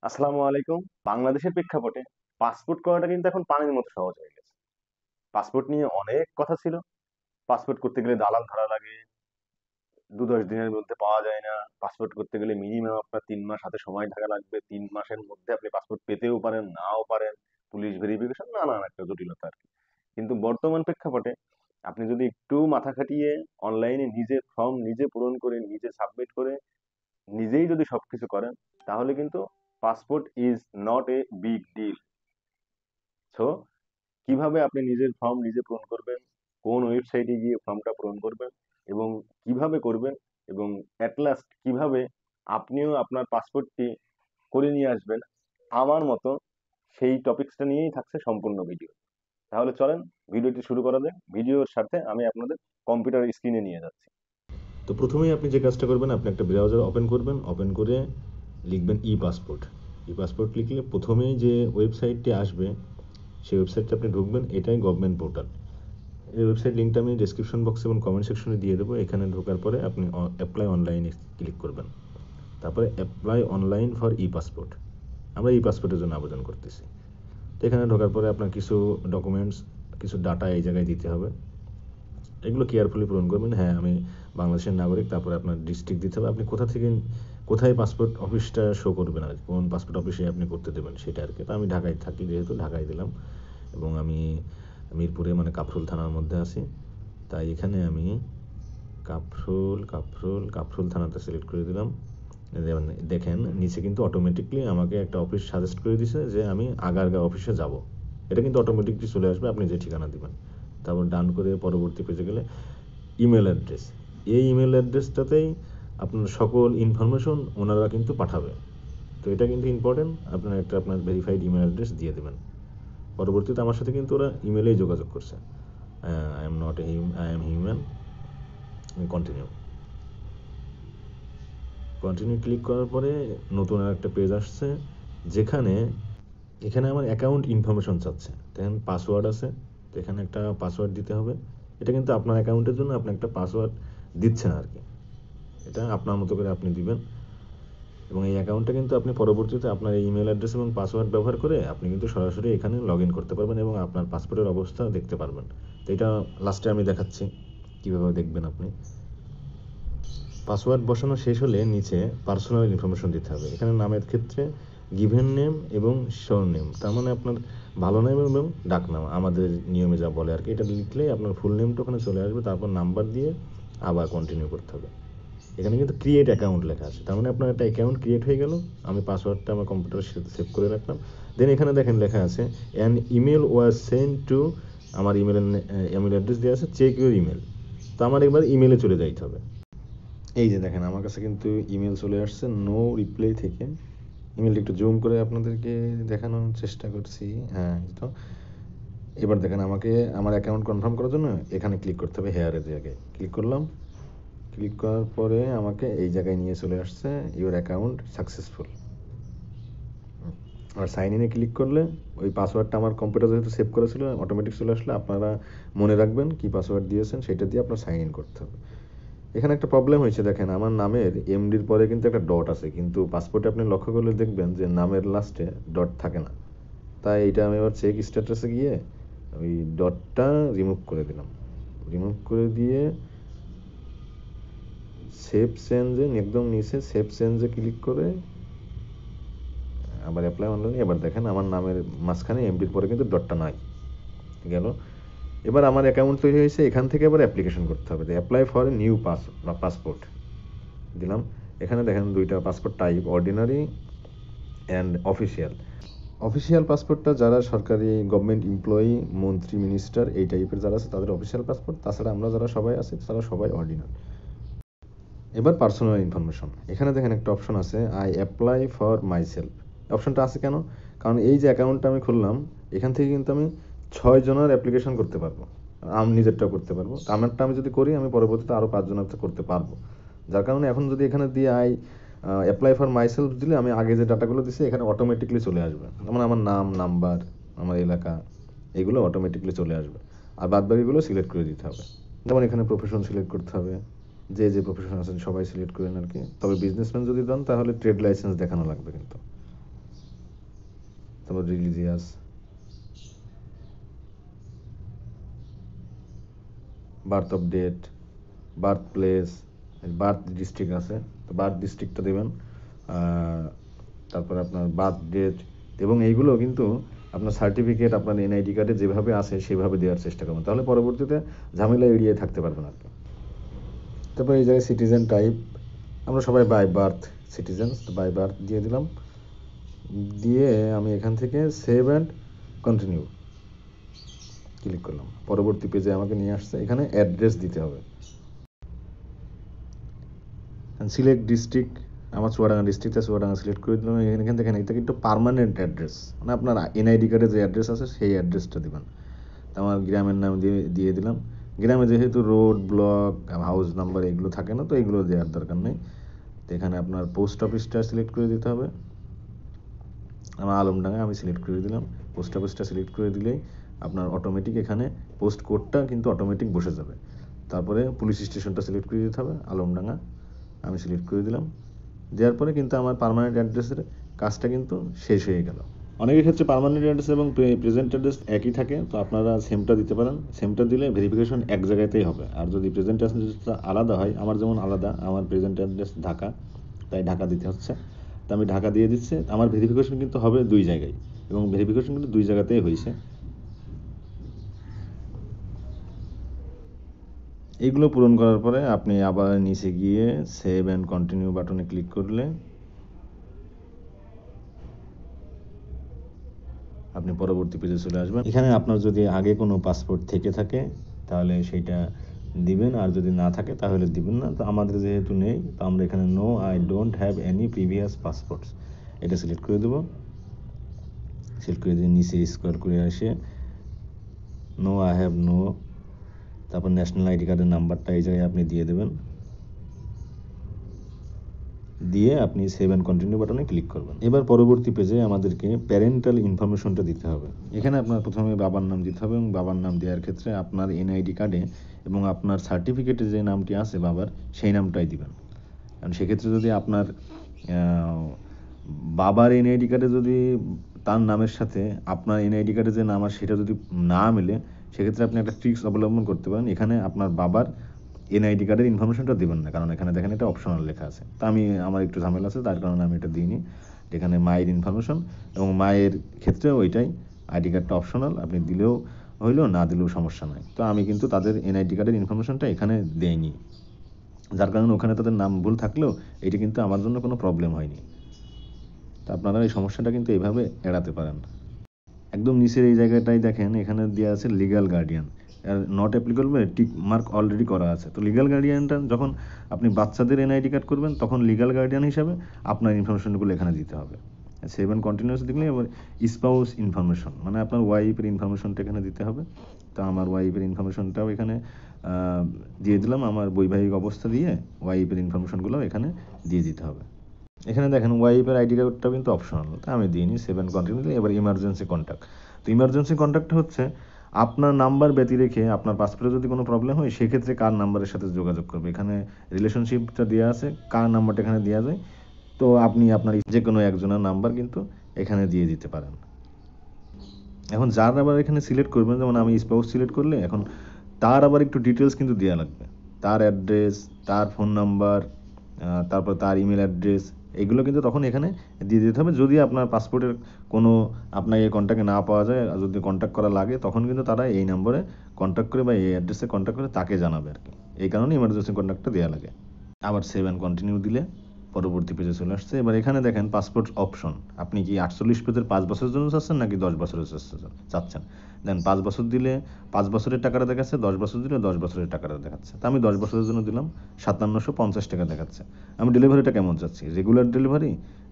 আসসালামু আলাইকুম। বাংলাদেশের প্রেক্ষাপটে পাসপোর্ট করাটা কিন্তু এখন পানির মতো সহজ হয়ে গেছে। পাসপোর্ট নিয়ে অনেক কথা ছিল। পাসপোর্ট করতে গেলে দালাল ধরা লাগে, ২-১০ দিনের মধ্যে পাওয়া যায় না। পাসপোর্ট করতে গেলে মিনিমাম আপনার ৩ মাস হাতে সময় থাকা লাগবে। ৩ মাসের মধ্যে আপনি পাসপোর্ট পেতেও পারেন, নাও পারেন। পুলিশ ভেরিফিকেশন নানান একটা জটিলতা আরকি। কিন্তু বর্তমান প্রেক্ষাপটে আপনি যদি একটু মাথা খাটিয়ে অনলাইনে নিজে ফর্ম নিজে পূরণ করে, নিজে সাবমিট করে, নিজেই যদি সবকিছু করেন, তাহলে কিন্তু passport is not a big deal. So কিভাবে আপনি নিজের ফর্ম নিজে পূরণ করবেন, কোন ওয়েবসাইটে গিয়ে ফর্মটা পূরণ করবেন এবং কিভাবে করবেন এবং এট লাস্ট কিভাবে আপনিও আপনার পাসপোর্টটি করে নিয়ে আসবেন আমার মতো, সেই টপিকসটা নিয়েই থাকছে সম্পূর্ণ ভিডিও। তাহলে চলেন ভিডিওটি শুরু করা যাক। ভিডিওর সাথে আমি আপনাদের কম্পিউটার স্ক্রিনে নিয়ে যাচ্ছি। তো প্রথমেই আপনি যে কাজটা করবেন, আপনি একটা ব্রাউজার ওপেন করবেন, ওপেন করে লিখবেন ই পাসপোর্ট। ই পাসপোর্ট লিখলে প্রথমেই যে ওয়েবসাইটটি আসবে সেই ওয়েবসাইটটা আপনি ঢুকবেন, এটাই গভর্নমেন্ট পোর্টাল। এই ওয়েবসাইট লিঙ্কটা আমি ডেসক্রিপশন বক্সে এবং কমেন্ট সেকশনে দিয়ে দেবো। এখানে ঢোকার পরে আপনি অ্যাপ্লাই অনলাইনে ক্লিক করবেন, তারপরে apply online for E passport. আমরা ই পাসপোর্টের জন্য আবেদন করতেছি। তো এখানে ঢোকার পরে আপনার কিছু ডকুমেন্টস, কিছু ডাটা এই জায়গায় দিতে হবে। এগুলো কেয়ারফুলি পূরণ করবেন। হ্যাঁ, আমি বাংলাদেশের নাগরিক, তারপরে আপনার ডিস্ট্রিক্ট দিতে হবে, আপনি কোথা থেকে, কোথায় পাসপোর্ট অফিসটা শো করবেন আর কি, কোন পাসপোর্ট অফিসে আপনি করতে দেবেন সেটা আর কি। তো আমি ঢাকায় থাকি, যেহেতু ঢাকায় দিলাম, এবং আমি মিরপুরে মানে কাফরুল থানার মধ্যে আছি, তাই এখানে আমি কাফরুল থানাটা সিলেক্ট করে দিলাম। যেমন দেখেন নিচে কিন্তু অটোমেটিকলি আমাকে একটা অফিস সাজেস্ট করে দিছে যে আমি আগারগাঁও অফিসে যাব। এটা কিন্তু অটোমেটিকলি চলে আসবে আপনি যে ঠিকানা দিবেন। তারপর ডান করে পরবর্তী পেজে গেলে ইমেল অ্যাড্রেস, এই ইমেল অ্যাড্রেসটাতেই আপনার সকল ইনফরমেশন ওনারা কিন্তু পাঠাবে। তো এটা কিন্তু ইম্পর্টেন্ট, আপনার একটা আপনার ভেরিফাইড ইমেল অ্যাড্রেস দিয়ে দেবেন। পরবর্তীতে আমার সাথে কিন্তু ওরা ইমেলেই যোগাযোগ করছে। I am not A I am human. Continue continue click করার পরে নতুন আর একটা পেজ আসছে, যেখানে এখানে আমার অ্যাকাউন্ট ইনফরমেশন চাচ্ছে। দেখেন পাসওয়ার্ড আছে, তো এখানে একটা পাসওয়ার্ড দিতে হবে। এটা কিন্তু আপনার অ্যাকাউন্টের জন্য আপনি একটা পাসওয়ার্ড দিচ্ছেন আর কি, এটা আপনার মতো করে আপনি দিবেন। এবং এই অ্যাকাউন্টটা কিন্তু আপনি পরবর্তীতে আপনার এই ইমেল অ্যাড্রেস এবং পাসওয়ার্ড ব্যবহার করে আপনি কিন্তু সরাসরি এখানে লগ ইন করতে পারবেন এবং আপনার পাসপোর্টের অবস্থা দেখতে পারবেন। তো এটা লাস্টে আমি দেখাচ্ছি কীভাবে দেখবেন আপনি। পাসওয়ার্ড বসানো শেষ হলে নিচে পার্সোনাল ইনফরমেশন দিতে হবে। এখানে নামের ক্ষেত্রে গিভেন নেম এবং শোর নেম, তার মানে আপনার ভালো নাম এবং ডাক নাম আমাদের নিয়মে যা বলে আর কি, এটা লিখলেই আপনার ফুল নেমটা ওখানে চলে আসবে। তারপর নাম্বার দিয়ে আবার কন্টিনিউ করতে হবে। এখানে কিন্তু ক্রিয়েট অ্যাকাউন্ট লেখা আছে, তার মানে আপনার একটা অ্যাকাউন্ট ক্রিয়েট হয়ে গেল। আমি পাসওয়ার্ডটা আমার কম্পিউটারে সেভ করে রাখলাম। দেন এখানে দেখেন লেখা আছে an email was send to, আমার ইমেল অ্যাড্রেস দেওয়া আছে, চেক ইউর ইমেল। তো আমার এবার ইমেলে চলে যাইতে হবে। এই যে দেখেন আমার কাছে কিন্তু ইমেল চলে আসছে নো রিপ্লাই থেকে। ইমেলটা একটু জুম করে আপনাদেরকে দেখানোর চেষ্টা করছি। হ্যাঁ, তো এবার দেখেন আমাকে আমার অ্যাকাউন্ট কনফার্ম করার জন্য এখানে ক্লিক করতে হবে, হেয়ারের জায়গায় ক্লিক করলাম। ক্লিক করার পরে আমাকে এই জায়গায় নিয়ে চলে আসছে ইউর অ্যাকাউন্ট সাকসেসফুল। আর সাইন ইনে ক্লিক করলে ওই পাসওয়ার্ডটা আমার কম্পিউটার যেহেতু সেভ করা ছিল অটোমেটিক চলে আসলে, আপনারা মনে রাখবেন কি পাসওয়ার্ড দিয়েছেন সেটা দিয়ে আপনার সাইন ইন করতে হবে। এখানে একটা প্রবলেম হয়েছে, দেখেন আমার নামের এমডির পরে কিন্তু একটা ডট আছে, কিন্তু পাসপোর্টে আপনি লক্ষ্য করলে দেখবেন যে নামের লাস্টে ডট থাকে না। তাই এইটা আমি এবার চেক স্ট্যাটাসে গিয়ে ওই ডটটা রিমুভ করে দিলাম। রিমুভ করে দিয়ে সেভ চেঞ্জে একদম নিচে সেভ চেঞ্জে ক্লিক করে আবার অ্যাপ্লাই অনলাইনে। এবার দেখেন আমার নামের মাঝখানে এমডির পরে কিন্তু ডটটা নাই, গেল। এবার আমার অ্যাকাউন্ট তৈরি হয়েছে, এখান থেকে এবার অ্যাপ্লিকেশন করতে হবে। Apply for a new passport দিলাম। এখানে দেখেন দুইটা passport type, ordinary and official. Official পাসপোর্টটা যারা সরকারি গভর্নমেন্ট এমপ্লয়ি, মন্ত্রী, মিনিস্টার এই টাইপের যারা আছে তাদের অফিসিয়াল পাসপোর্ট। তাছাড়া আমরা যারা সবাই আছি তারা সবাই অর্ডিনারি। এবার পার্সোনাল ইনফরমেশন, এখানে দেখেন একটা অপশন আছে I apply for my self. অপশনটা আছে কেন? কারণ এই যে অ্যাকাউন্টটা আমি খুললাম, এখান থেকে কিন্তু আমি 6 জনের অ্যাপ্লিকেশন করতে পারবো, আমি নিজেরটাও করতে পারবো। আমারটা আমি যদি করি আমি পরবর্তীতে আরও 5 জনের করতে পারবো। যার কারণে এখন যদি এখানে দিয়ে I apply for my self দিলে আমি আগে যে ডাটাগুলো দিছি এখানে অটোমেটিকলি চলে আসবে, যেমন আমার নাম, নাম্বার, আমার এলাকা, এগুলো অটোমেটিকলি চলে আসবে। আর বাদবাকিগুলো সিলেক্ট করে দিতে হবে। যেমন এখানে প্রফেশন সিলেক্ট করতে হবে, যে যে প্রফেশন আছেন সবাই সিলেক্ট করেন আর কি। তবে বিজনেসম্যান যদি দেন তাহলে ট্রেড লাইসেন্স দেখানো লাগবে কিন্তু। তারপর religious, birth of date, birth place, birth district আছে, তো বার্থ ডিস্ট্রিক্টটা দেবেন। তারপরে আপনার বার্থ ডেট, এবং এইগুলো কিন্তু আপনার সার্টিফিকেট, আপনার এনআইডি কার্ডে যেভাবে আছে সেভাবে দেওয়ার চেষ্টা করবেন, তাহলে পরবর্তীতে ঝামেলা এড়িয়ে থাকতে পারবেন আর কি। তারপর এই জায়গায় সিটিজেন টাইপ, আমরা সবাই by birth citizen, by birth দিয়ে দিলাম। দিয়ে আমি এখান থেকে সেভ অ্যান্ড কন্টিনিউ ক্লিক করলাম। পরবর্তী পেজে আমাকে নিয়ে আসছে, এখানে অ্যাড্রেস দিতে হবে। সিলেক্ট ডিস্ট্রিক্ট, আমার চুয়াডাঙ্গা ডিস্ট্রিক্ট আছে, চুয়াডাঙ্গা সিলেক্ট করে দিলাম। এখান থেকে এটা কিন্তু পার্মানেন্ট অ্যাড্রেস, মানে আপনার এনআইডি কার্ডে যে অ্যাড্রেস আছে সেই অ্যাড্রেসটা দেবেন। আমার গ্রামের নাম দিয়ে দিলাম। গ্রামে যেহেতু রোড, ব্লক, হাউস নাম্বার এগুলো থাকে না, তো এগুলো দেওয়ার দরকার নেই। তো এখানে আপনার পোস্ট অফিসটা সিলেক্ট করে দিতে হবে। আমার আলমডাঙ্গা আমি সিলেক্ট করে দিলাম। পোস্ট অফিসটা সিলেক্ট করে দিলেই আপনার অটোমেটিক এখানে পোস্ট কোডটা কিন্তু অটোমেটিক বসে যাবে। তারপরে পুলিশ স্টেশনটা সিলেক্ট করে দিতে হবে, আলমডাঙ্গা আমি সিলেক্ট করে দিলাম। দেওয়ার পরে কিন্তু আমার পার্মানেন্ট অ্যাড্রেসের কাজটা কিন্তু শেষ হয়ে গেল। অনেকের ক্ষেত্রে পার্মানেন্ট অ্যাড্রেস এবং প্রেজেন্ট অ্যাড্রেস একই থাকে, তো আপনারা সেমটা দিতে পারেন। সেমটা দিলে ভেরিফিকেশন এক জায়গাতেই হবে। আর যদি প্রেজেন্ট অ্যাড্রেসটা আলাদা হয়, আমার যেমন আলাদা, আমার প্রেজেন্ট অ্যাড্রেস ঢাকা, তাই ঢাকা দিতে হচ্ছে, তো আমি ঢাকা দিয়ে দিচ্ছি। আমার ভেরিফিকেশন কিন্তু হবে 2 জায়গায়, এবং ভেরিফিকেশন কিন্তু 2 জায়গাতেই হয়েছে। এইগুলো পূরণ করার পরে আপনি আবার নিচে গিয়ে সেভ অ্যান্ড কন্টিনিউ বাটনে ক্লিক করলে আপনি পরবর্তী পেজে চলে আসবেন। এখানে আপনার যদি আগে কোনো পাসপোর্ট থেকে থাকে তাহলে সেইটা দিবেন, আর যদি না থাকে তাহলে দিবেন না। তো আমাদের যেহেতু নেই, তো আমরা এখানে no I don't have any previous passports এটা সিলেক্ট করে দেবো। সিলেক্ট করে দিয়ে নিচে স্ক্রল করে আসে নো আই হ্যাভ নো, তারপর ন্যাশনাল আইডি কার্ডের নাম্বারটা এই জায়গায় আপনি দিয়ে দেবেন। দিয়ে আপনি সেভ অ্যান্ড কন্টিনিউ বাটনে ক্লিক করবেন। এবার পরবর্তী পেজে আমাদেরকে প্যারেন্টাল ইনফরমেশনটা দিতে হবে। এখানে আপনার প্রথমে বাবার নাম দিতে হবে, এবং বাবার নাম দেওয়ার ক্ষেত্রে আপনার এনআইডি কার্ডে এবং আপনার সার্টিফিকেটে যে নামটি আছে বাবার, সেই নামটাই দিবেন। কারণ সেক্ষেত্রে যদি আপনার বাবার এনআইডি কার্ডে যদি তার নামের সাথে আপনার এনআইডি কার্ডে যে নাম আছে সেটা যদি না মেলে, সেক্ষেত্রে আপনি একটা ট্রিক্স অবলম্বন করতে পারেন। এখানে আপনার বাবার এনআইডি কার্ডের ইনফরমেশনটা দেবেন না, কারণ এখানে দেখেন এটা অপশনাল লেখা আছে। তা আমার একটু ঝামেলা আছে, তার কারণে আমি এটা দিইনি। এখানে মায়ের ইনফরমেশন, এবং মায়ের ক্ষেত্রেও ওইটাই, আইডি কার্ডটা অপশনাল, আপনি দিলেও হইলো, না দিলেও সমস্যা নাই। তো আমি কিন্তু তাদের এনআইডি কার্ডের ইনফরমেশনটা এখানে দেইনি, যার কারণে ওখানে তাদের নাম ভুল থাকলেও এটা কিন্তু আমার জন্য কোনো প্রবলেম হয়নি। তো আপনারা এই সমস্যাটা কিন্তু এইভাবে এড়াতে পারেন। একদম নিচের এই জায়গাটাই দেখেন, এখানে দেওয়া আছে legal guardian, not applicable, tick mark already করা আছে। তো লিগ্যাল গার্ডিয়ানটা যখন আপনি বাচ্চাদের এনআইডি কার্ড করবেন, তখন লিগ্যাল গার্ডিয়ান হিসাবে আপনার ইনফরমেশনগুলো এখানে দিতে হবে। সেভেন কন্টিনিউয়াস দেখলে এবার স্পাউস ইনফরমেশন, মানে আপনার ওয়াইফের ইনফরমেশনটা এখানে দিতে হবে। তো আমার ওয়াইফের ইনফরমেশনটাও এখানে দিয়ে দিলাম। আমার বৈবাহিক অবস্থা দিয়ে ওয়াইফের ইনফরমেশনগুলো এখানে দিয়ে দিতে হবে। এখানে দেখেন ওয়াইফের আইডি কার্ডটাও কিন্তু অপশনাল, তা আমি দিইনি। Seven continue. এবার ইমার্জেন্সি কন্ট্যাক্ট। তো ইমার্জেন্সি কন্ট্যাক্ট হচ্ছে আপনার নাম্বার ব্যতি রেখে আপনার পাসপোর্টে যদি কোনো প্রবলেম হয়, সেক্ষেত্রে কার নাম্বারের সাথে যোগাযোগ করবে। এখানে রিলেশনশিপটা দেওয়া আছে, কার নাম্বারটা এখানে দেওয়া যায়। তো আপনি আপনার যে কোনো একজনের নাম্বার কিন্তু এখানে দিয়ে দিতে পারেন। এখন যার আবার এখানে সিলেক্ট করবেন, যেমন আমি স্পাউস সিলেক্ট করলে এখন তার আবার একটু ডিটেলস কিন্তু দেওয়া লাগবে, তার অ্যাড্রেস, তার ফোন নাম্বার, তারপর তার ইমেল অ্যাড্রেস, এগুলো কিন্তু তখন এখানে দিয়ে দিতে হবে। যদি আপনার পাসপোর্টের কোনো আপনাকে কন্ট্যাক্টে না পাওয়া যায়, যদি কন্ট্যাক্ট করা লাগে, তখন কিন্তু তারা এই নম্বরে কন্ট্যাক্ট করে বা এই অ্যাড্রেসে কন্ট্যাক্ট করে তাকে জানাবে আর কি। এই কারণে ইমার্জেন্সি কন্ট্যাক্টটা দেওয়া লাগে। আবার সেভ অ্যান্ড কন্টিনিউ দিলে পরবর্তী পেজে চলে আসছে। এবার এখানে দেখেন পাসপোর্ট অপশন, আপনি কি 48 পেজের 5 বছরের জন্য চাচ্ছেন নাকি 10 বছরের চাচ্ছেন। দেন 5 বছর দিলে 5 বছরের টাকাটা দেখাচ্ছে, 10 বছর দিলে 10 বছরের টাকাটা দেখাচ্ছে। তা আমি 10 বছরের জন্য দিলাম, 5750 টাকা দেখাচ্ছে। আমি ডেলিভারিটা কেমন চাচ্ছি, রেগুলার ডেলিভারি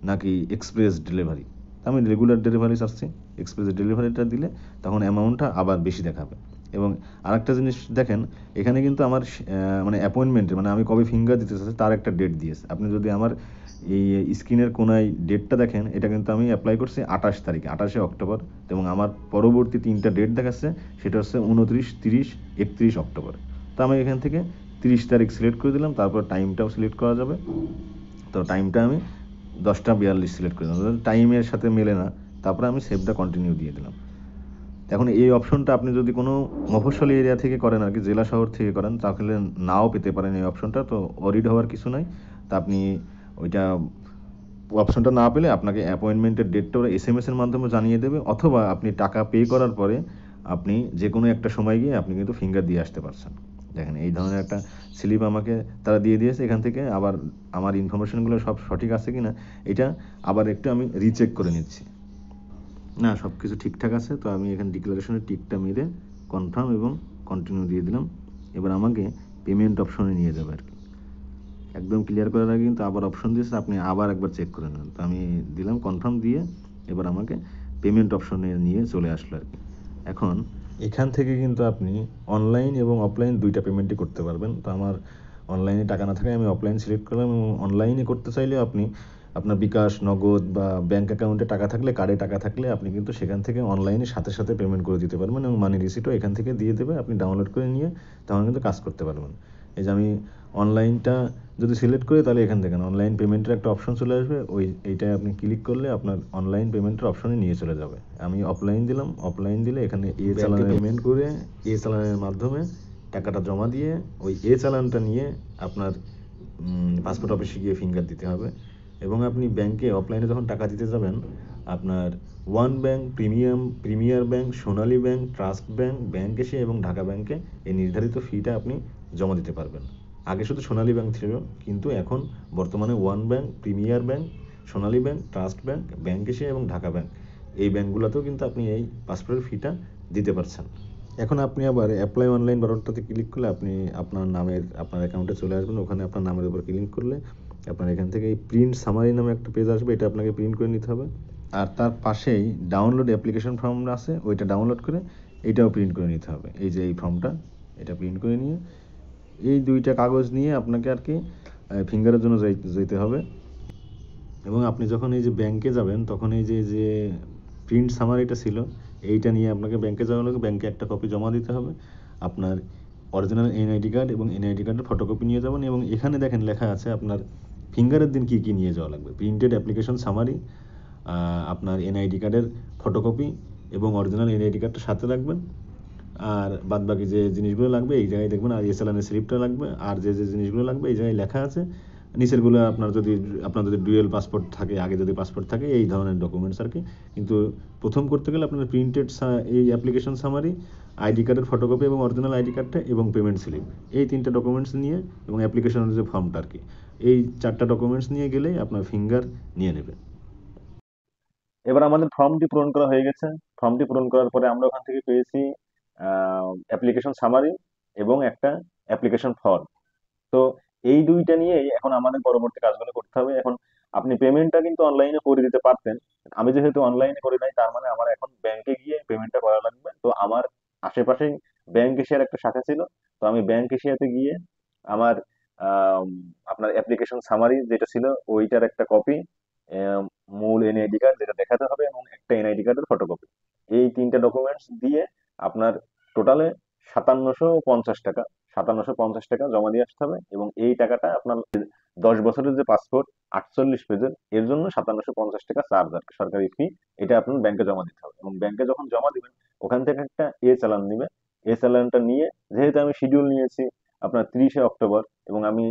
নাকি এক্সপ্রেস ডেলিভারি। আমি রেগুলার ডেলিভারি চাচ্ছি। এক্সপ্রেস ডেলিভারিটা দিলে তখন অ্যামাউন্টটা আবার বেশি দেখাবে। এবং আরেকটা জিনিস দেখেন, এখানে কিন্তু আমার মানে অ্যাপয়েন্টমেন্টে, মানে আমি কবে ফিঙ্গার দিতে চাচ্ছি তার একটা ডেট দিয়েছে। আপনি যদি আমার এই স্ক্রিনের কোনায় ডেটটা দেখেন, এটা কিন্তু আমি অ্যাপ্লাই করছি 28 তারিখে, 28শে অক্টোবর। এবং আমার পরবর্তী 3টা ডেট দেখাচ্ছে, সেটা হচ্ছে 29, 30, 31 অক্টোবর। তো আমি এখান থেকে 30 তারিখ সিলেক্ট করে দিলাম। তারপর টাইমটাও সিলেক্ট করা যাবে। তো টাইমটা আমি 10টা 42 সিলেক্ট করে দিলাম। টাইমের সাথে মেলে না, তারপরে আমি সেভ দ্য কন্টিনিউ দিয়ে দিলাম। এখন এই অপশনটা আপনি যদি কোনো মফস্বলী এরিয়া থেকে করেন আর কি, জেলা শহর থেকে করেন, তাহলে নাও পেতে পারেন এই অপশনটা। তো ওরিড হওয়ার কিছু নাই। তা আপনি ওইটা অপশনটা না পেলে আপনাকে অ্যাপয়েন্টমেন্টের ডেটটা ওরা এসএমএস এর মাধ্যমে জানিয়ে দেবে, অথবা আপনি টাকা পে করার পরে আপনি যে কোনো একটা সময় গিয়ে আপনি কিন্তু ফিঙ্গার দিয়ে আসতে পারছেন। দেখেন এই ধরনের একটা স্লিপ আমাকে তারা দিয়ে দিয়েছে। এখান থেকে আবার আমার ইনফরমেশনগুলো সব সঠিক আছে কি না এটা আবার একটু আমি রিচেক করে নিচ্ছি। না, সব কিছু ঠিকঠাক আছে। তো আমি এখানে ডিক্লারেশনের টিকটা মেরে কনফার্ম এবং কন্টিনিউ দিয়ে দিলাম। এবার আমাকে পেমেন্ট অপশনে নিয়ে যাবে আর কি। একদম ক্লিয়ার করার আগে কিন্তু আবার অপশন দিয়েছে, আপনি আবার একবার চেক করে নেন। তো আমি দিলাম কনফার্ম দিয়ে, এবার আমাকে পেমেন্ট অপশনে নিয়ে চলে আসলো আর কি। এখন এখান থেকে কিন্তু আপনি অনলাইন এবং অফলাইন দুইটা পেমেন্টই করতে পারবেন। তো আমার অনলাইনে টাকা না থাকায় আমি অফলাইন সিলেক্ট করলাম, এবং অনলাইনে করতে চাইলেও আপনি আপনার বিকাশ, নগদ বা ব্যাঙ্ক অ্যাকাউন্টে টাকা থাকলে, কার্ডে টাকা থাকলে আপনি কিন্তু সেখান থেকে অনলাইনে সাথে সাথে পেমেন্ট করে দিতে পারবেন, এবং মানি রিসিটও এখান থেকে দিয়ে দেবে, আপনি ডাউনলোড করে নিয়ে তখন কিন্তু কাজ করতে পারবেন। এই যে আমি অনলাইনটা যদি সিলেক্ট করি, তাহলে এখান থেকে অনলাইন পেমেন্টের একটা অপশন চলে আসবে, এইটায় আপনি ক্লিক করলে আপনার অনলাইন পেমেন্টের অপশনে নিয়ে চলে যাবে। আমি অফলাইন দিলাম, অফলাইন দিলে এখানে চালানে পেমেন্ট করে চালানের মাধ্যমে টাকাটা জমা দিয়ে ওই চালানটা নিয়ে আপনার পাসপোর্ট অফিসে গিয়ে ফিঙ্গার দিতে হবে। এবং আপনি ব্যাংকে অফলাইনে যখন টাকা দিতে যাবেন, আপনার One Bank, Premier Bank, Sonali Bank, Trust Bank, Bank Asia এবং ঢাকা ব্যাংকে এই নির্ধারিত ফিটা আপনি জমা দিতে পারবেন। আগে শুধু সোনালী ব্যাংক ছিল, কিন্তু এখন বর্তমানে One Bank, Premier Bank, Sonali Bank, Trust Bank, Bank Asia এবং ঢাকা ব্যাংক, এই ব্যাংকগুলোতেও কিন্তু আপনি এই পাসপোর্টের ফিটা দিতে পারছেন। এখন আপনি আবার অ্যাপ্লাই অনলাইন বাটনটাতে ক্লিক করলে আপনি আপনার অ্যাকাউন্টে চলে আসবেন। ওখানে আপনার নামের উপর ক্লিক করলে আপনার এখান থেকে এই প্রিন্ট সামারি নামে একটা পেজ আসবে, এটা আপনাকে প্রিন্ট করে নিতে হবে। আর তার পাশেই ডাউনলোড অ্যাপ্লিকেশন ফর্ম আছে, ওইটা ডাউনলোড করে এইটাও প্রিন্ট করে নিতে হবে। এই যে এই ফর্মটা, এটা প্রিন্ট করে নিয়ে এই দুইটা কাগজ নিয়ে আপনাকে আর কি ফিঙ্গারের জন্য যেতে হবে। এবং আপনি যখন এই যে ব্যাংকে যাবেন, তখন এই যে প্রিন্ট সামারিটা ছিল, এইটা নিয়ে আপনাকে ব্যাংকে যাওয়া লাগবে। ব্যাংকে একটা কপি জমা দিতে হবে, আপনার অরিজিনাল এনআইডি কার্ড এবং এনআইডি কার্ডের ফটোকপি নিয়ে যাবেন। এবং এখানে দেখেন লেখা আছে আপনার ফিঙ্গারের দিন কী কী নিয়ে যাওয়া লাগবে: প্রিন্টেড অ্যাপ্লিকেশন সামারি, আপনার এনআইডি কার্ডের ফটোকপি এবং অরিজিনাল এনআইডি কার্ডটা সাথে রাখবেন। আর বাদ বাকি যে জিনিসগুলো লাগবে এই জায়গায় দেখবেন, আর চালানের স্লিপটা লাগবে, আর যে জিনিসগুলো লাগবে এই জায়গায় লেখা আছে। নিচেরগুলো আপনার যদি ডুয়েল পাসপোর্ট থাকে, আগে যদি পাসপোর্ট থাকে, এই ধরনের ডকুমেন্টস আর কি। কিন্তু প্রথম করতে গেলে আপনার প্রিন্টেড এই অ্যাপ্লিকেশন সামারি, আইডি কার্ডের ফটোকপি এবং অরিজিনাল আইডি কার্ডটা এবং পেমেন্ট স্লিপ, এই তিনটা ডকুমেন্টস নিয়ে, এবং অ্যাপ্লিকেশনের যে ফর্মটা আর কি, এই চারটা ডকুমেন্টস নিয়ে গেলেই আপনার ফিঙ্গার নিয়ে নেবে। এবার আমাদের ফর্মটি পূরণ করা হয়ে গেছে। ফর্মটি পূরণ করার পরে আমরা ওখান থেকে পেয়েছি অ্যাপ্লিকেশন সামারি এবং একটা অ্যাপ্লিকেশন ফর্ম। তো এই দুইটা নিয়েই এখন আমাদের পরবর্তী কাজগুলো করতে হবে। এখন আপনি পেমেন্টটা কিন্তু অনলাইনে করে দিতে পারতেন। আমি যেহেতু অনলাইনে করি নাই, তার মানে আমার এখন ব্যাংকে গিয়ে পেমেন্টটা করা লাগবে। তো আমার আশেপাশেই ব্যাংক এশিয়ার একটা শাখা ছিল। তো আমি ব্যাংক এশিয়াতে গিয়ে আমার আম, আপনার অ্যাপ্লিকেশন সামারি যেটা ছিল ওইটার একটা কপি, মূল এনআইডি কার্ড যেটা দেখাতে হবে, এবং একটা এনআইডি কার্ডের ফটোকপি, এই তিনটা ডকুমেন্টস দিয়ে আপনার টোটালে 5750 টাকা 5750 টাকা জমা দিয়ে আসতে হবে। এবং এই টাকাটা আপনার 10 বছরের যে পাসপোর্ট 48 পেজের, এর জন্য 5750 টাকা চার্জ আর কি, সরকারি ফি। এটা আপনার ব্যাংকে জমা দিতে হবে, এবং ব্যাংকে যখন জমা দিবেন ওখান থেকে একটা চালান নিবে। চালানটা নিয়ে, যেহেতু আমি শিডিউল নিয়েছি আপনার 30শে অক্টোবর, এবং আমি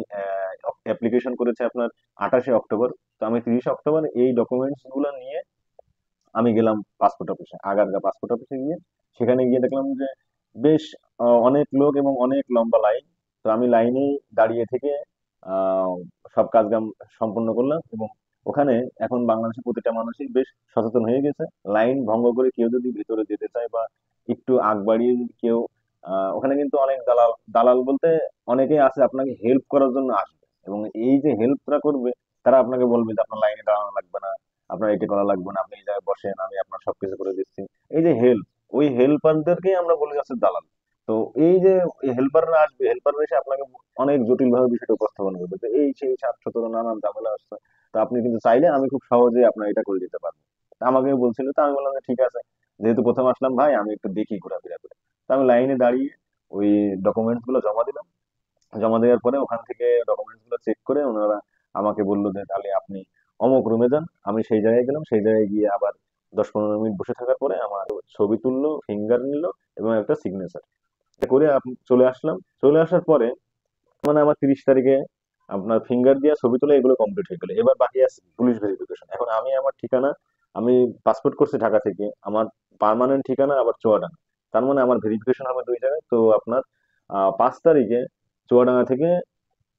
অ্যাপ্লিকেশন করেছি আপনার 28শে অক্টোবর, তো আমি 30শে অক্টোবর এই ডকুমেন্টস গুলো নিয়ে আমি গেলাম পাসপোর্ট অফিসে, আগারগা পাসপোর্ট অফিসে গিয়ে সেখানে গিয়ে দেখলাম যে বেশ অনেক লোক এবং অনেক লম্বা লাইন। তো আমি লাইনে দাঁড়িয়ে থেকে আহ, সব কাজ কাম সম্পন্ন করলাম। এবং ওখানে এখন বাংলাদেশের প্রতিটা মানুষই বেশ সচেতন হয়ে গেছে। লাইন ভঙ্গ করে কেউ যদি ভেতরে যেতে চায় বা একটু আগ বাড়িয়ে যদি কেউ ওখানে কিন্তু অনেক দালাল দালাল বলতে অনেকেই আছে আপনাকে হেল্প করার জন্য আসবে, এবং এই যে হেল্পটা করবে তারা আপনাকে বলবে যে আপনার লাইনে দাঁড়ানো লাগবে না, আপনার এটা করা লাগবে না, আপনি এই জায়গায় বসেন, আমি আপনার সবকিছু করে দিচ্ছি। এই যে হেল্প, ওই হেল্পারদেরকেই আমরা বলে যাচ্ছি দালাল। তো এই যে হেল্পাররা আসবে, হেল্পাররা এসে আপনাকে অনেক জটিল ভাবে বিষয়টা উপস্থাপন করবে, তো এই সেই 7 17 নানান ঝামেলা আসছে। তো আপনি কিন্তু চাইলে আমি খুব সহজে আপনার এটা করে দিতে পারবো। তা আমাকে বলছিল, তো আমি বললাম যে ঠিক আছে, যেহেতু প্রথম আসলাম ভাই, আমি একটু দেখি ঘোরাফেরা করে। তো আমি লাইনে দাঁড়িয়ে ওই ডকুমেন্টস গুলো জমা দিলাম। জমা দেওয়ার পরে ওখান থেকে ডকুমেন্টস গুলো চেক করে ওনারা আমাকে বললো যে তাহলে আপনি অমুক রুমে যান। আমি সেই জায়গায় গেলাম, সেই জায়গায় গিয়ে আবার 10-15 মিনিট বসে থাকার পরে আমার ছবি তুললো, ফিঙ্গার নিল এবং একটা সিগনেচার করে চলে আসলাম। চলে আসার পরে মানে আমার 30 তারিখে আপনার ফিঙ্গার দিয়ে ছবি তোলা এগুলো কমপ্লিট হয়ে গেলো। এবার বাকি আছে পুলিশ ভেরিফিকেশন। এখন আমি আমার ঠিকানা, আমি পাসপোর্ট করছি ঢাকা থেকে, আমার পার্মানেন্ট ঠিকানা আবার চুয়াডাঙ্গা। তার মানে আমার ভেরিফিকেশন হবে 2 জায়গায়। তো আপনার 5 তারিখে চুয়াডাঙ্গা থেকে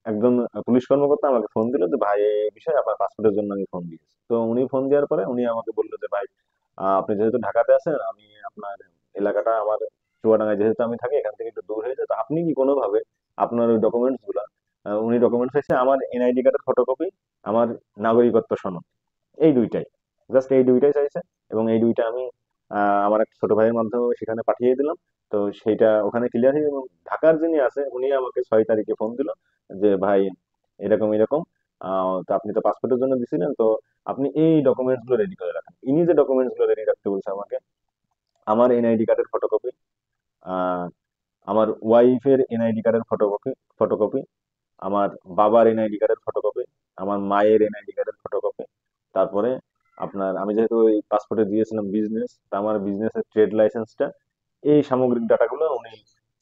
একজন পুলিশ কর্মকর্তা আমাকে ফোন দিল যে ভাই এই বিষয়ে আপনার পাসপোর্টের জন্য আমি ফোন দিয়েছি। তো উনি ফোন দেওয়ার পরে উনি আমাকে বললো যে ভাই আপনি যেহেতু ঢাকাতে আছেন, আমি আপনার এলাকাটা আমার চুয়াডাঙ্গায় যেহেতু আমি থাকি, এখান থেকে একটু দূর হয়ে যায়, তো আপনি কি কোনোভাবে আপনার ওই ডকুমেন্টস গুলা, উনি ডকুমেন্টস হচ্ছে আমার এনআইডি কার্ডের ফটোকপি, আমার নাগরিকত্ব সনদ, এই দুইটাই, জাস্ট এই দুইটাই চাইছে। এবং এই দুইটা আমি আমার এক ছোট ভাইয়ের মাধ্যমে সেখানে পাঠিয়ে দিলাম। তো সেইটা ওখানে ক্লিয়ার হয়ে, এবং ঢাকার যিনি আছে উনি আমাকে 6 তারিখে ফোন দিল যে ভাই এরকম এরকম, তো আপনি তো পাসপোর্টের জন্য দিছিলেন, তো আপনি এই ডকুমেন্টস গুলো রেডি করে রাখেন। ইনি যে ডকুমেন্টস গুলো রেডি রাখতে বলছে আমাকে, আমার এনআইডি কার্ডের ফটোকপি, আহ আমার ওয়াইফের এনআইডি কার্ডের ফটোকপি ফটোকপি আমার বাবার এনআইডি কার্ডের ফটোকপি, আমার মায়ের এনআইডি কার্ডের ফটোকপি, তারপরে আপনার আমি যেহেতু ওই পাসপোর্টে দিয়েছিলাম বিজনেস, তা আমার বিজনেসের ট্রেড লাইসেন্সটা, এই সামগ্রিক ডাটাগুলো উনি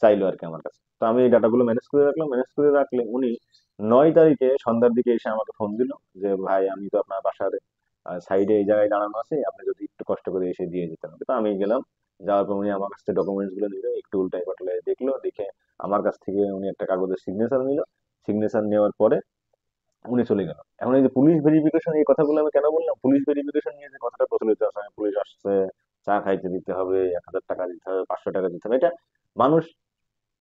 চাইলো আর কি আমার কাছে। তো আমি এই ডাটাগুলো ম্যানেজ করে রাখলাম। ম্যানেজ করে রাখলে উনি 9 তারিখে সন্ধ্যার দিকে এসে আমাকে ফোন দিল যে ভাই আমি তো আপনার বাসার সাইডে এই জায়গায় দাঁড়ানো আছি, আপনি যদি একটু কষ্ট করে এসে দিয়ে যেতে হবে। তো আমি গেলাম। যাওয়ার পর উনি আমার কাছ থেকে ডকুমেন্টস গুলো নিল, একটু উল্টাই পাল্টাই দেখলো, দেখে আমার কাছ থেকে উনি একটা কাগজের সিগনেচার নিল। সিগনেচার নেওয়ার পরে উনি চলে গেল। এখন এই যে পুলিশ ভেরিফিকেশন, এই কথাগুলো আমি কেন বললাম, পুলিশ ভেরিফিকেশন নিয়ে যে কথাটা প্রচলিত আছে, পুলিশ আসছে, চা খাইতে দিতে হবে, 1000 টাকা দিতে হবে, 500 টাকা দিতে হবে, এটা মানুষ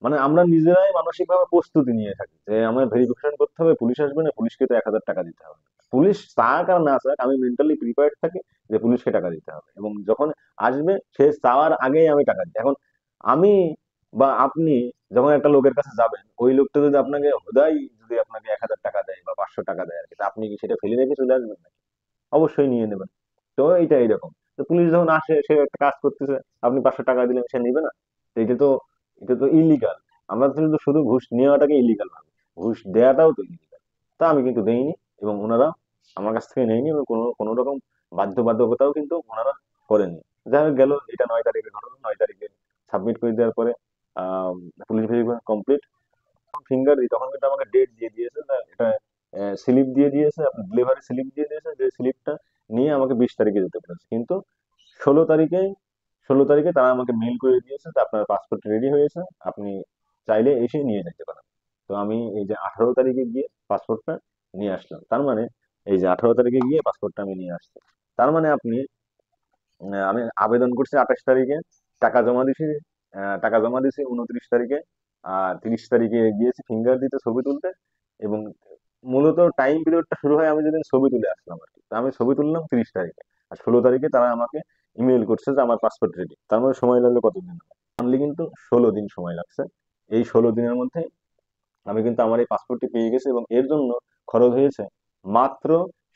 মানে আমরা নিজেরাই মানসিক ভাবে প্রস্তুতি নিয়ে থাকি যে আমার ভেরিফিকেশন করতে হবে, পুলিশ আসবে না, পুলিশকে তো 1000 টাকা দিতে হবে। পুলিশ চাক আর না চাক আমি মেন্টালি প্রিপেয়ার্ড থাকি যে পুলিশকে টাকা দিতে হবে, এবং যখন আসবে সে চাওয়ার আগেই আমি টাকা দিই। এখন আমি বা আপনি যখন একটা লোকের কাছে যাবেন, ওই লোকটা যদি আপনাকে হুদাই যদি আপনাকে 1000 টাকা দেয় বা 500 টাকা দেয় আর কি, তা আপনি কি সেটা ফেলে রেখে চলে আসবেন না? অবশ্যই নিয়ে নেবেন। তো এইটা এইরকম। তো পুলিশ যখন আসে, সে একটা কাজ করতেছে, আপনি 500 টাকা দিলেন, সে নিবে না? তো এটা তো ইলিগাল। আমরা কিন্তু শুধু ঘুষ নেওয়াটাকে ইলিগাল ভাবে, ঘুষ দেওয়াটাও তো ইলিগাল। তা আমি কিন্তু দেইনি, এবং ওনারা আমার কাছ থেকে নেয়নি, এবং কোনো কোনো রকম বাধ্যবাধকতাও কিন্তু ওনারা করেনি। যাই হোক গেল, এটা 9 তারিখে ঘটনা। 9 তারিখে সাবমিট করে দেওয়ার পরে আহ পুলিশ ভেরিফিকেশন কমপ্লিট, ফিঙ্গার দিই তখন কিন্তু আমাকে ডেট দিয়ে দিয়েছে, না এটা স্লিপ দিয়ে দিয়েছে, আপনার ডেলিভারি স্লিপ দিয়ে দিয়েছে, যে স্লিপটা নিয়ে আমাকে 20 তারিখে যেতে বলেছে। কিন্তু 16 তারিখে 16 তারিখে তারা আমাকে মেল করে দিয়েছে যে আপনার পাসপোর্ট রেডি হয়েছে, আপনি চাইলে এসে নিয়ে যেতে পারেন। তো আমি এই যে 18 তারিখে গিয়ে পাসপোর্টটা নিয়ে আসলাম। তার মানে এই যে 18 তারিখে গিয়ে পাসপোর্টটা আমি নিয়ে আসছি। তার মানে আপনি আমি আবেদন করছি 28 তারিখে, টাকা জমা দিছি, টাকা জমা দিছি 29 তারিখে, আর 30 তারিখে গিয়েছি ফিঙ্গার দিতে, ছবি তুলতে। এবং মূলত টাইম পিরিয়ডটা শুরু হয় আমি যেদিন ছবি তুলে আসলাম আর কি। তো আমি ছবি তুললাম 30 তারিখে, আর 16 তারিখে তারা আমাকে ইমেল করছে যে আমার পাসপোর্ট রেডি। তার মানে সময় লাগলো কতদিন? অনলি কিন্তু 16 দিন সময় লাগছে। এই 16 দিনের মধ্যে আমি কিন্তু আমার এই পাসপোর্টটি পেয়ে গেছি, এবং এর জন্য খরচ হয়েছে মাত্র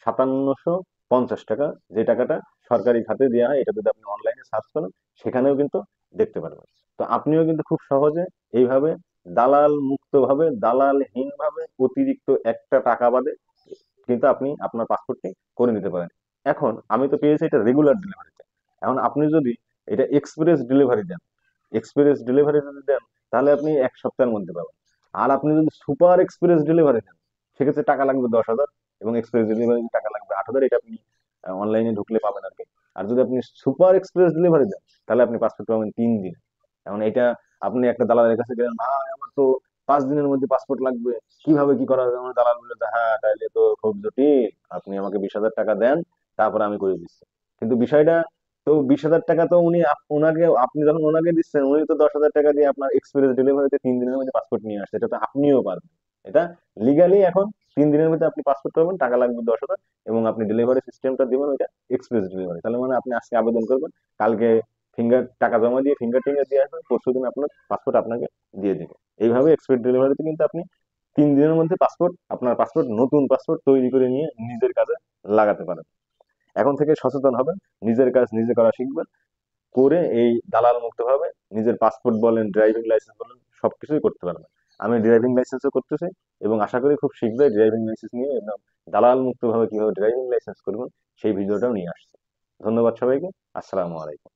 5750 টাকা, যে টাকাটা সরকারি খাতে দেওয়া হয়। এটা যদি আপনি অনলাইনে সার্চ করেন, সেখানেও কিন্তু দেখতে পারবেন। তো আপনিও কিন্তু খুব সহজে এইভাবে দালাল মুক্ত ভাবে, দালালহীন ভাবে, অতিরিক্ত একটা টাকা বাদে কিন্তু আপনি আপনার পাসপোর্টটি করে নিতে পারেন। এখন আমি তো পেয়েছি এটা রেগুলার ডেলিভারিতে। এখন আপনি যদি এটা এক্সপ্রেস ডেলিভারি দেন, এক্সপ্রেস ডেলিভারি যদি দেন, তাহলে আপনি 1 সপ্তাহের মধ্যে পাবেন। আর আপনি যদি সুপার এক্সপ্রেস ডেলিভারি দেন, সেক্ষেত্রে টাকা লাগবে 10,000, এবং এক্সপ্রেস ডেলিভারি টাকা লাগবে 8,000। এটা আপনি অনলাইনে ঢুকলে পাবেন আর কি। আর যদি আপনি সুপার এক্সপ্রেস ডেলিভারি দেন, তাহলে আপনি পাসপোর্ট পাবেন 3 দিনে। এখন এটা আপনি একটা দালালের কাছে গেলেন, ভাই আমার তো 5 দিনের মধ্যে পাসপোর্ট লাগবে, কিভাবে কি করা যাবে? আমার দালাল বললো যে, হ্যাঁ তাইলে তো খুব জটিল, আপনি আমাকে 20,000 টাকা দেন, তারপরে আমি করে দিচ্ছি। কিন্তু বিষয়টা তো 20,000 টাকা তো ওনাকে আপনি যখন ওনাকে দিচ্ছেন, উনি তো 10,000 টাকা দিয়ে আপনার এক্সপ্রেস ডেলিভারিতে 3 দিনের মধ্যে পাসপোর্ট নিয়ে আসছে। এটা তো আপনিও পারবেন। এটা লিগালি এখন 3 দিনের মধ্যে আপনি পাসপোর্ট পাবেন, টাকা লাগবে 10,000, এবং আপনি ডেলিভারি সিস্টেমটা দিবেন ওইটা এক্সপ্রেস ডেলিভারি। তাহলে মানে আপনি আজকে আবেদন করবেন, কালকে টাকা জমা দিয়ে ফিঙ্গার টিঙ্গার দিয়ে আসবেন, পরশুদিন আপনার পাসপোর্ট আপনাকে দিয়ে দিবে। এইভাবে এক্সপ্রেস ডেলিভারিতে কিন্তু আপনি 3 দিনের মধ্যে আপনার পাসপোর্ট, নতুন পাসপোর্ট তৈরি করে নিয়ে নিজের কাজে লাগাতে পারেন। এখন থেকে সচেতন হবেন, নিজের কাজ নিজে করা শিখবেন, করে এই দালাল মুক্ত ভাবে নিজের পাসপোর্ট বলেন, ড্রাইভিং লাইসেন্স বলেন, সবকিছুই করতে পারবেন। আমি ড্রাইভিং লাইসেন্সও করতেছি, এবং আশা করি খুব শীঘ্রই ড্রাইভিং লাইসেন্স নিয়ে একদম দালাল মুক্ত ভাবে কিভাবে ড্রাইভিং লাইসেন্স করবেন সেই ভিডিওটাও নিয়ে আসছি। ধন্যবাদ সবাইকে। আসসালামু আলাইকুম।